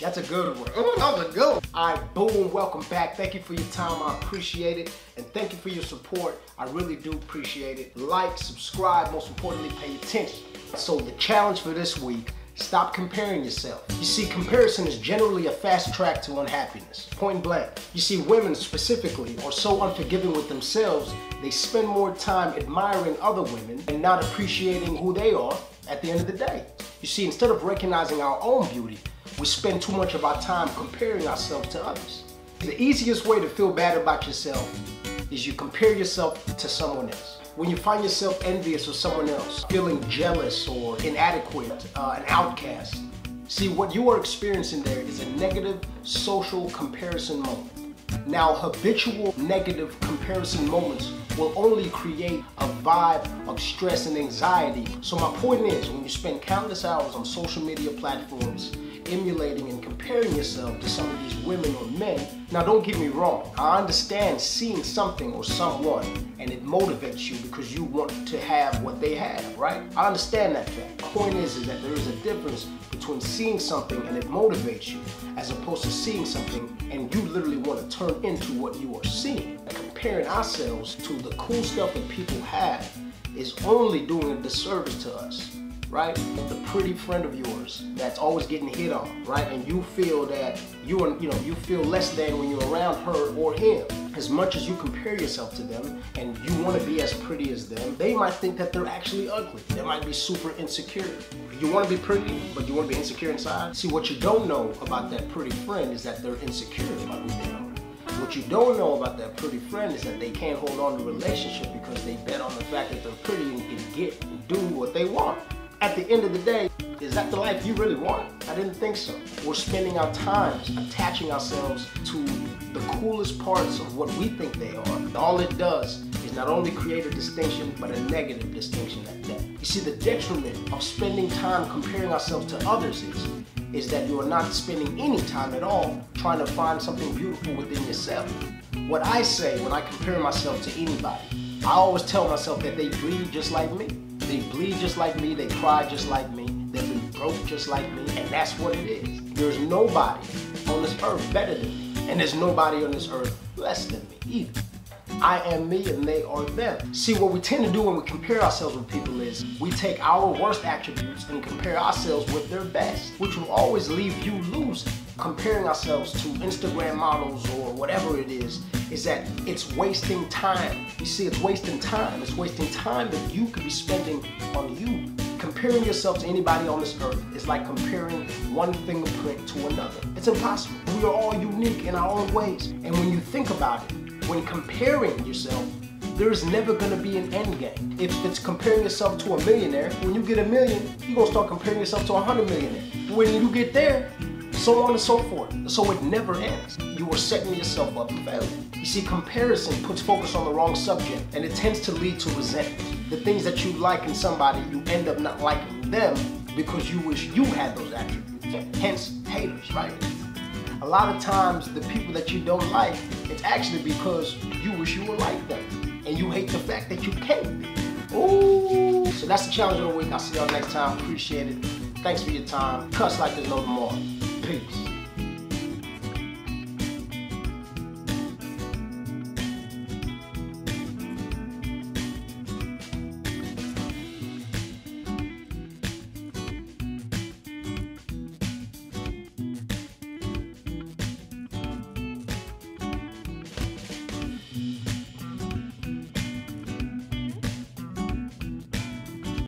That's a good one. Oh, that was a good one. All right, boom, welcome back. Thank you for your time. I appreciate it. And thank you for your support. I really do appreciate it. Like, subscribe, most importantly, pay attention. So the challenge for this week, stop comparing yourself. You see, comparison is generally a fast track to unhappiness. Point blank. You see, women specifically are so unforgiving with themselves, they spend more time admiring other women and not appreciating who they are at the end of the day. You see, instead of recognizing our own beauty, we spend too much of our time comparing ourselves to others. The easiest way to feel bad about yourself is you compare yourself to someone else. When you find yourself envious of someone else, feeling jealous or inadequate, an outcast, see, what you are experiencing there is a negative social comparison moment. Now, habitual negative comparison moments will only create a vibe of stress and anxiety. So my point is, when you spend countless hours on social media platforms, emulating and comparing yourself to some of these women or men. Now, don't get me wrong. I understand seeing something or someone and it motivates you because you want to have what they have, right? I understand that fact. The point is that there is a difference between seeing something and it motivates you as opposed to seeing something and you literally want to turn into what you are seeing. Comparing ourselves to the cool stuff that people have is only doing a disservice to us. Right? The pretty friend of yours that's always getting hit on, right? And you feel that you feel less than when you're around her or him. As much as you compare yourself to them and you want to be as pretty as them, they might think that they're actually ugly. They might be super insecure. You want to be pretty, but you want to be insecure inside? See, what you don't know about that pretty friend is that they're insecure about who they are. What you don't know about that pretty friend is that they can't hold on to a relationship because they bet on the fact that they're pretty and can get and do what they want. At the end of the day, is that the life you really want? I didn't think so. We're spending our times attaching ourselves to the coolest parts of what we think they are. All it does is not only create a distinction, but a negative distinction at that. You see, the detriment of spending time comparing ourselves to others is that you are not spending any time at all trying to find something beautiful within yourself. What I say when I compare myself to anybody, I always tell myself that they bleed just like me. They bleed just like me, they cry just like me, they've been broke just like me, and that's what it is. There's nobody on this earth better than me, and there's nobody on this earth less than me either. I am me and they are them. See, what we tend to do when we compare ourselves with people is we take our worst attributes and compare ourselves with their best, which will always leave you losing. Comparing ourselves to Instagram models or whatever it is that it's wasting time. You see, it's wasting time. It's wasting time that you could be spending on you. Comparing yourself to anybody on this earth is like comparing one fingerprint to another. It's impossible. We are all unique in our own ways. And when you think about it, when comparing yourself, there's never gonna be an end game. If it's comparing yourself to a millionaire, when you get a million, you're gonna start comparing yourself to 100 millionaires. When you get there, so on and so forth. So it never ends. You are setting yourself up for failure. You see, comparison puts focus on the wrong subject, and it tends to lead to resentment. The things that you like in somebody, you end up not liking them because you wish you had those attributes. Hence, haters, right? A lot of times, the people that you don't like, it's actually because you wish you were like them, and you hate the fact that you can't be. Ooh. So that's the challenge of the week. I'll see y'all next time. Appreciate it. Thanks for your time. Cuss like there's no tomorrow. Peace.